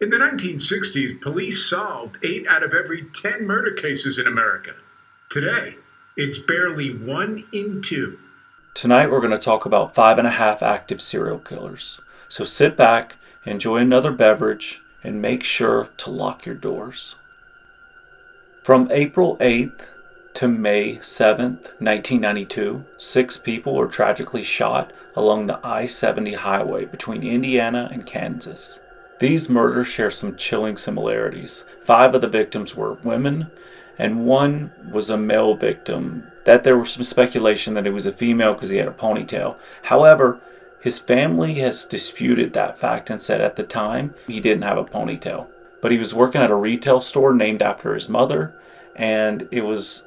In the 1960s, police solved 8 out of every 10 murder cases in America. Today, it's barely 1 in 2. Tonight we're going to talk about 5.5 active serial killers. So sit back, enjoy another beverage, and make sure to lock your doors. From April 8th to May 7th, 1992, 6 people were tragically shot along the I-70 highway between Indiana and Kansas. These murders share some chilling similarities. 5 of the victims were women, and 1 was a male victim. That there was some speculation that he was a female because he had a ponytail. However, his family has disputed that fact and said at the time he didn't have a ponytail. But he was working at a retail store named after his mother, and it was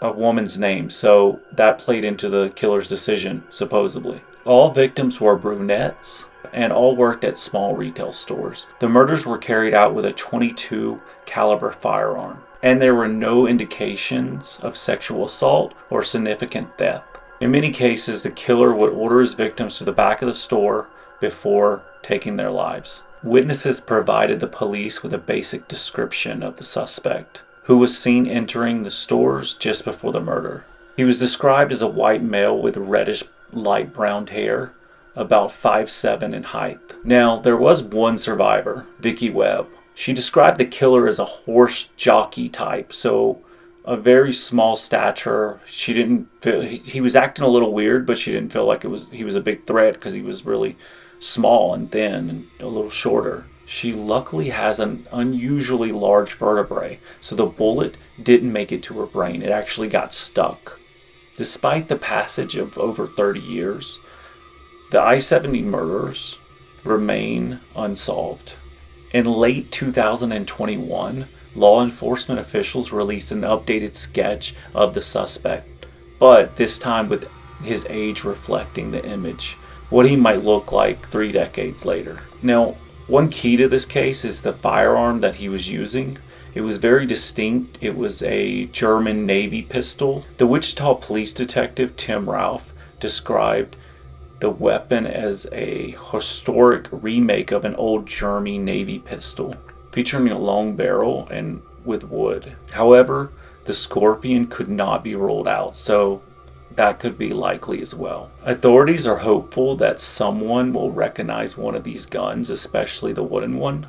a woman's name, so that played into the killer's decision, supposedly. All victims were brunettes, and all worked at small retail stores. The murders were carried out with a .22 caliber firearm, and there were no indications of sexual assault or significant theft. In many cases, the killer would order his victims to the back of the store before taking their lives. Witnesses provided the police with a basic description of the suspect, who was seen entering the stores just before the murder. He was described as a white male with reddish light brown hair, about 5'7" in height. Now, there was one survivor, Vicky Webb. She described the killer as a horse jockey type, so a very small stature. She didn't feel he was acting a little weird, but she didn't feel like he was a big threat because he was really small and thin and a little shorter. She luckily has an unusually large vertebrae, so the bullet didn't make it to her brain. It actually got stuck. Despite the passage of over 30 years, the I-70 murders remain unsolved. In late 2021, law enforcement officials released an updated sketch of the suspect, but this time with his age reflecting the image, what he might look like 3 decades later. Now, one key to this case is the firearm that he was using. It was very distinct. It was a German Navy pistol. The Wichita police detective Tim Ralph described the weapon as a historic remake of an old German Navy pistol, featuring a long barrel and with wood. However, the Scorpion could not be ruled out, so that could be likely as well. Authorities are hopeful that someone will recognize one of these guns, especially the wooden one,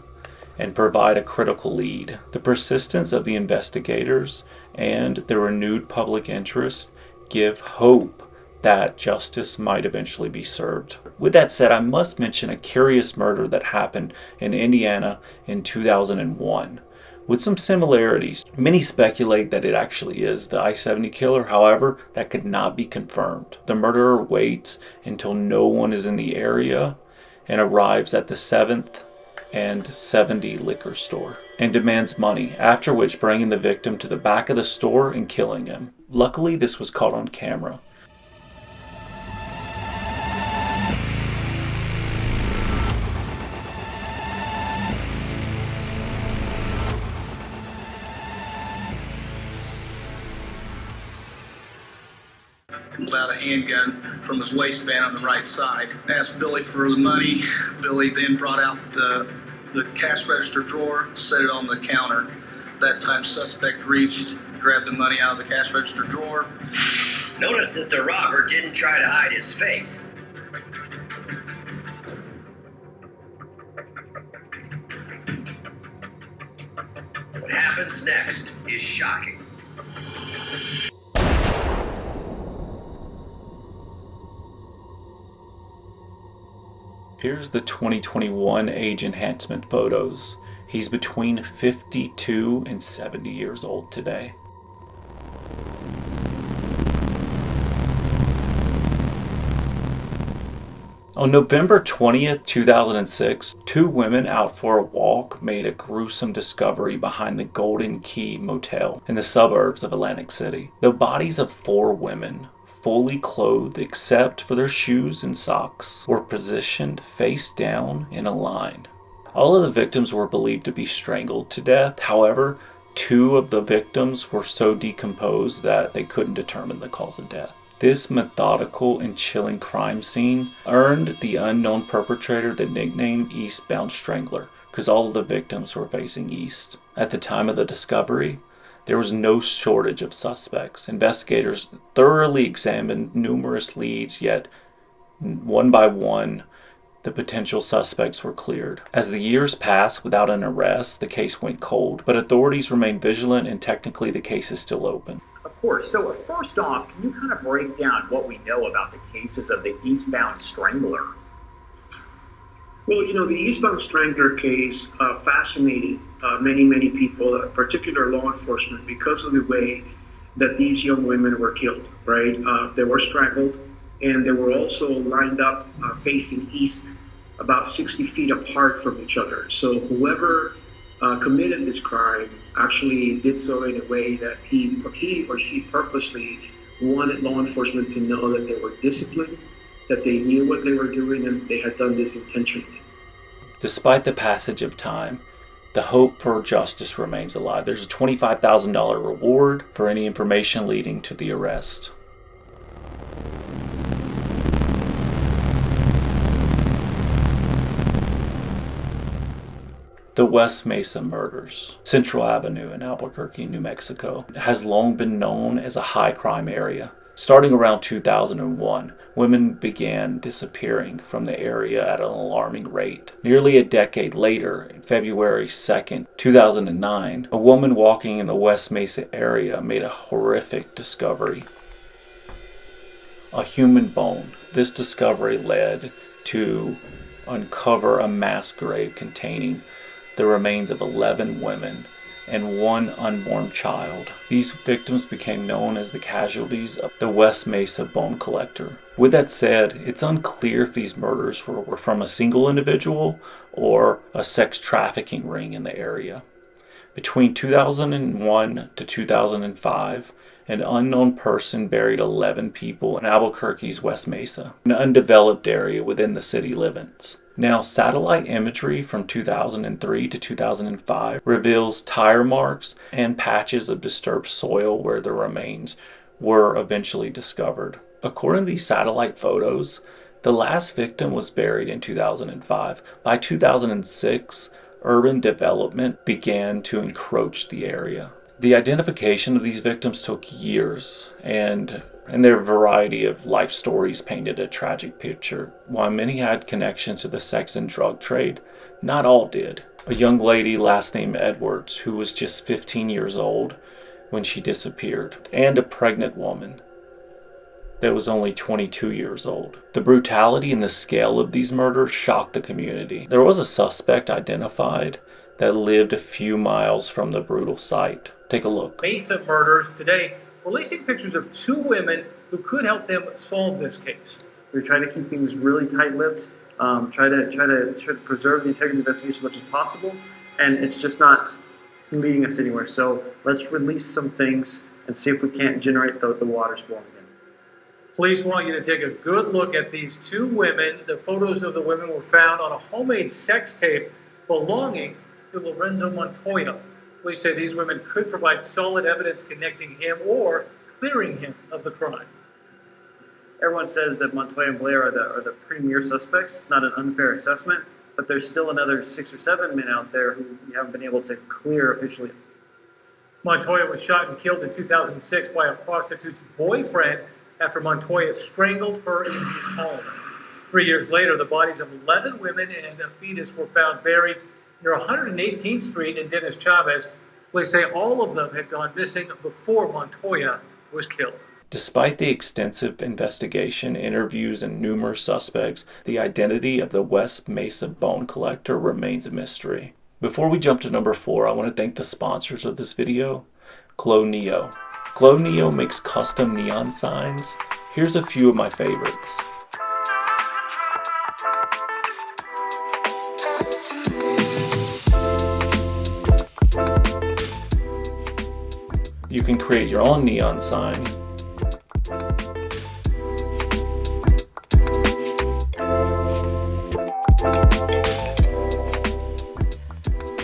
and provide a critical lead. The persistence of the investigators and the renewed public interest give hope that justice might eventually be served. With that said, I must mention a curious murder that happened in Indiana in 2001. With some similarities, many speculate that it actually is the I-70 killer. However, that could not be confirmed. The murderer waits until no one is in the area and arrives at the 7th and 70 liquor store and demands money, after which bringing the victim to the back of the store and killing him. Luckily, this was caught on camera. Pulled out a handgun from his waistband on the right side. Asked Billy for the money. Billy then brought out the cash register drawer, set it on the counter. That time, suspect reached, grabbed the money out of the cash register drawer. Notice that the robber didn't try to hide his face. What happens next is shocking. Here's the 2021 age enhancement photos. He's between 52 and 70 years old today. On November 20th, 2006, 2 women out for a walk made a gruesome discovery behind the Golden Key Motel in the suburbs of Atlantic City. The bodies of 4 women, fully clothed except for their shoes and socks, were positioned face down in a line. All of the victims were believed to be strangled to death. However, 2 of the victims were so decomposed that they couldn't determine the cause of death. This methodical and chilling crime scene earned the unknown perpetrator the nickname Eastbound Strangler, because all of the victims were facing east. At the time of the discovery, there was no shortage of suspects. Investigators thoroughly examined numerous leads, yet one by one, the potential suspects were cleared. As the years passed without an arrest, the case went cold, but authorities remain vigilant and technically the case is still open. Of course. So first off, can you kind of break down what we know about the cases of the Eastbound Strangler? Well, the Eastbound Strangler case fascinated many people, particular law enforcement, because of the way that these young women were killed, right? They were strangled, and they were also lined up facing east, about 60 feet apart from each other. So whoever committed this crime actually did so in a way that he or she purposely wanted law enforcement to know that they were disciplined, that they knew what they were doing, and they had done this intentionally. Despite the passage of time, the hope for justice remains alive. There's a $25,000 reward for any information leading to the arrest. The West Mesa murders. Central Avenue in Albuquerque, New Mexico, has long been known as a high crime area. Starting around 2001, women began disappearing from the area at an alarming rate. Nearly a decade later, on February 2nd, 2009, a woman walking in the West Mesa area made a horrific discovery. A human bone. This discovery led to uncover a mass grave containing the remains of 11 women and one unborn child. These victims became known as the casualties of the West Mesa Bone Collector. With that said, it's unclear if these murders were from a single individual or a sex trafficking ring in the area. Between 2001 to 2005, an unknown person buried 11 people in Albuquerque's West Mesa, an undeveloped area within the city limits. Now, satellite imagery from 2003 to 2005 reveals tire marks and patches of disturbed soil where the remains were eventually discovered. According to these satellite photos, the last victim was buried in 2005. By 2006, urban development began to encroach the area. The identification of these victims took years, and their variety of life stories painted a tragic picture. While many had connections to the sex and drug trade, not all did. A young lady last name Edwards, who was just 15 years old when she disappeared, and a pregnant woman that was only 22 years old. The brutality and the scale of these murders shocked the community. There was a suspect identified that lived a few miles from the brutal site. Take a look. Mesa murders today, releasing pictures of two women who could help them solve this case. We're trying to keep things really tight-lipped, try to preserve the integrity of the investigation as much as possible, and it's just not leading us anywhere. So let's release some things and see if we can't generate the waters flowing again. Police want you to take a good look at these two women. The photos of the women were found on a homemade sex tape belonging to Lorenzo Montoya. Police say these women could provide solid evidence connecting him or clearing him of the crime. Everyone says that Montoya and Blair are the premier suspects. Not an unfair assessment, but there's still another 6 or 7 men out there who we haven't been able to clear officially. Montoya was shot and killed in 2006 by a prostitute's boyfriend after Montoya strangled her in his home. 3 years later, the bodies of 11 women and a fetus were found buried near 118th Street in Dennis Chavez. Police say all of them had gone missing before Montoya was killed. Despite the extensive investigation, interviews, and numerous suspects, the identity of the West Mesa Bone Collector remains a mystery. Before we jump to number 4, I want to thank the sponsors of this video, Glow Neo. Glow Neo makes custom neon signs. Here's a few of my favorites. You can create your own neon sign.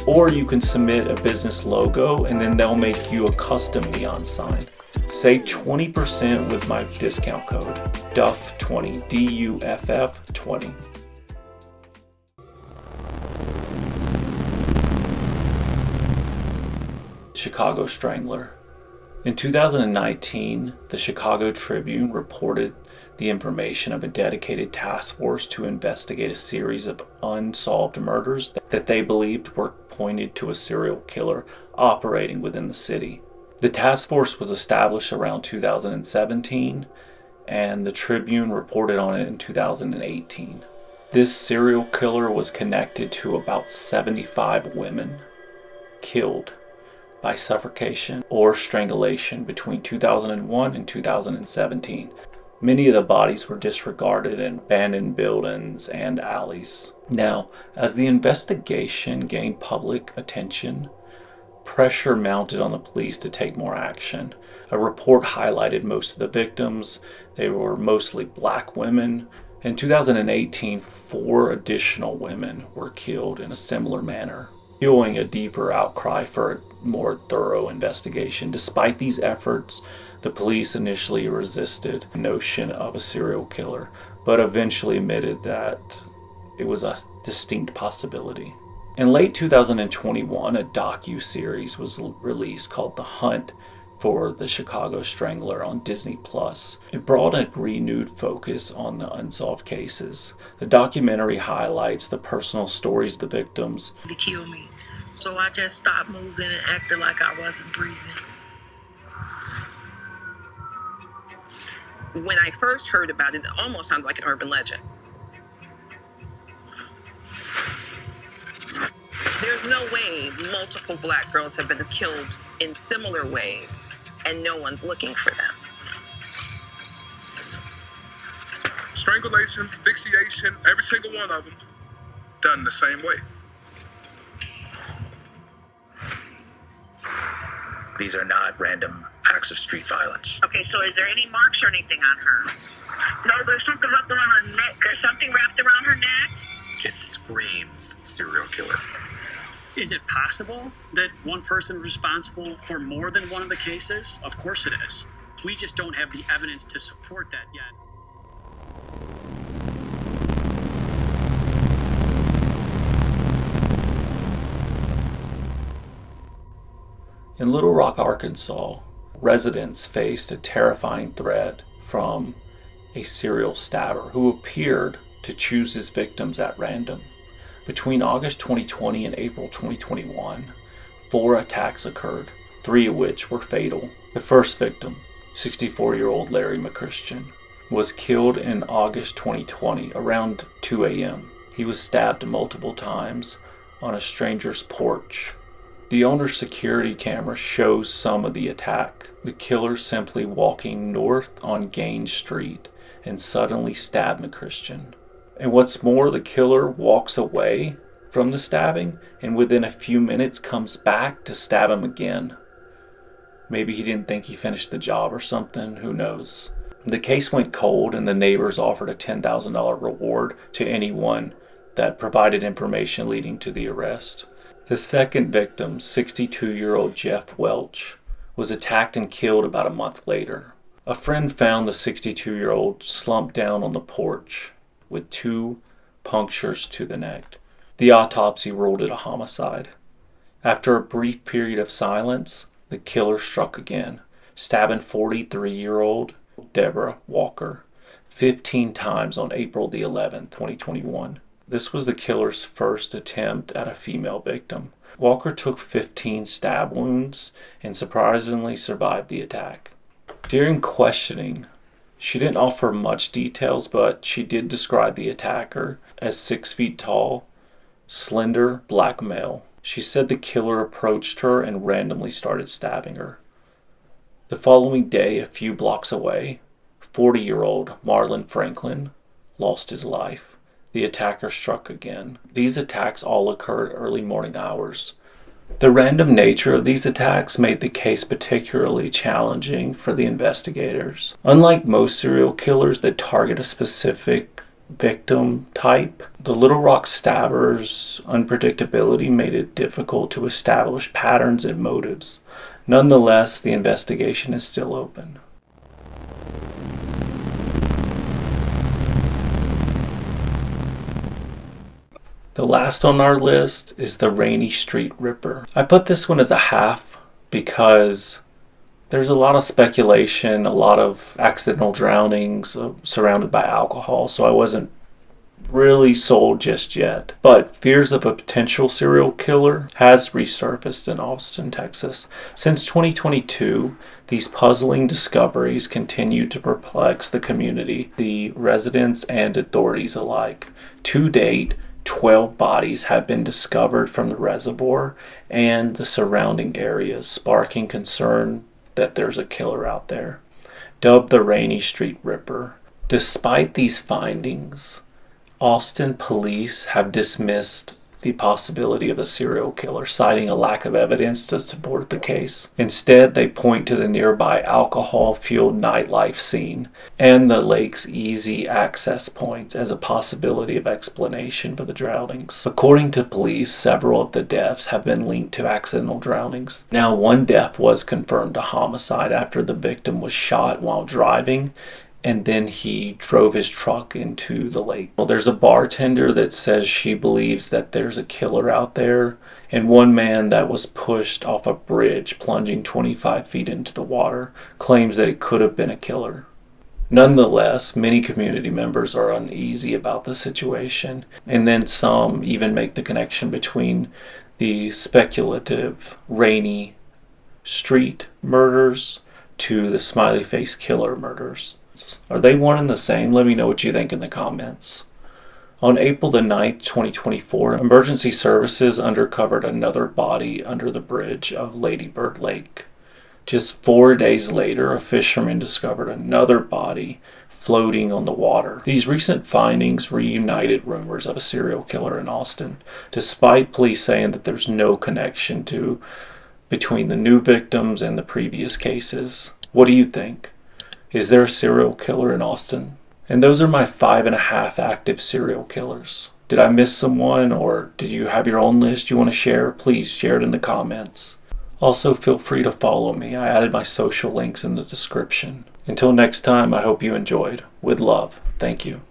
Or you can submit a business logo and then they'll make you a custom neon sign. Save 20% with my discount code, DUFF20, DUFF20. Chicago Strangler. In 2019, the Chicago Tribune reported the information of a dedicated task force to investigate a series of unsolved murders that they believed were pointed to a serial killer operating within the city. The task force was established around 2017, and the Tribune reported on it in 2018. This serial killer was connected to about 75 women killed by suffocation or strangulation between 2001 and 2017. Many of the bodies were disregarded in abandoned buildings and alleys. Now, as the investigation gained public attention, pressure mounted on the police to take more action. A report highlighted most of the victims. They were mostly black women. In 2018, 4 additional women were killed in a similar manner, fueling a deeper outcry for a more thorough investigation. Despite these efforts, the police initially resisted the notion of a serial killer, but eventually admitted that it was a distinct possibility. In late 2021, a docu-series was released called The Hunt for the Chicago Strangler on Disney+. It brought a renewed focus on the unsolved cases. The documentary highlights the personal stories of the victims. To kill me. So I just stopped moving and acted like I wasn't breathing. When I first heard about it, it almost sounded like an urban legend. There's no way multiple black girls have been killed in similar ways and no one's looking for them. Strangulation, asphyxiation, every single one of them done the same way. These are not random acts of street violence. Okay, so is there any marks or anything on her? No, there's something wrapped around her neck. There's something wrapped around her neck. It screams serial killer. Is it possible that one person is responsible for more than one of the cases? Of course it is. We just don't have the evidence to support that yet. In Little Rock, Arkansas, residents faced a terrifying threat from a serial stabber who appeared to choose his victims at random. Between August 2020 and April 2021, 4 attacks occurred, 3 of which were fatal. The first victim, 64-year-old Larry McChristian, was killed in August 2020 around 2 a.m. He was stabbed multiple times on a stranger's porch. The owner's security camera shows some of the attack. The killer simply walking north on Gaines Street and suddenly stabbed McChristian. And what's more, the killer walks away from the stabbing and within a few minutes comes back to stab him again. Maybe he didn't think he finished the job or something, who knows. The case went cold and the neighbors offered a $10,000 reward to anyone that provided information leading to the arrest. The second victim, 62-year-old Jeff Welch, was attacked and killed about a month later. A friend found the 62-year-old slumped down on the porch with 2 punctures to the neck. The autopsy ruled it a homicide. After a brief period of silence, the killer struck again, stabbing 43-year-old Deborah Walker 15 times on April the 11th, 2021. This was the killer's first attempt at a female victim. Walker took 15 stab wounds and surprisingly survived the attack. During questioning, she didn't offer much details, but she did describe the attacker as 6 feet tall, slender, black male. She said the killer approached her and randomly started stabbing her. The following day, a few blocks away, 40-year-old Marlon Franklin lost his life. The attacker struck again. These attacks all occurred early morning hours. The random nature of these attacks made the case particularly challenging for the investigators. Unlike most serial killers that target a specific victim type, the Little Rock stabbers' unpredictability made it difficult to establish patterns and motives. Nonetheless, the investigation is still open. The last on our list is the Rainey Street Ripper. I put this one as a half because there's a lot of speculation, a lot of accidental drownings surrounded by alcohol, so I wasn't really sold just yet. But fears of a potential serial killer has resurfaced in Austin, Texas. Since 2022, these puzzling discoveries continue to perplex the community, the residents and authorities alike. To date, 12 bodies have been discovered from the reservoir and the surrounding areas, sparking concern that there's a killer out there. Dubbed the Rainey Street Ripper. Despite these findings, Austin police have dismissed the possibility of a serial killer, citing a lack of evidence to support the case. Instead, they point to the nearby alcohol-fueled nightlife scene and the lake's easy access points as a possibility of explanation for the drownings. According to police, several of the deaths have been linked to accidental drownings. Now, one death was confirmed a homicide after the victim was shot while driving, and then he drove his truck into the lake. Well, there's a bartender that says she believes that there's a killer out there, and one man that was pushed off a bridge plunging 25 feet into the water claims that it could have been a killer. Nonetheless, many community members are uneasy about the situation, and then some even make the connection between the speculative Rainey Street murders to the Smiley Face Killer murders. Are they one and the same? Let me know what you think in the comments. On April the 9th, 2024, emergency services uncovered another body under the bridge of Lady Bird Lake. Just 4 days later, a fisherman discovered another body floating on the water. These recent findings reunited rumors of a serial killer in Austin, despite police saying that there's no connection between the new victims and the previous cases. What do you think? Is there a serial killer in Austin? And those are my 5.5 active serial killers. Did I miss someone, or did you have your own list you want to share? Please share it in the comments. Also, feel free to follow me. I added my social links in the description. Until next time, I hope you enjoyed. With love, thank you.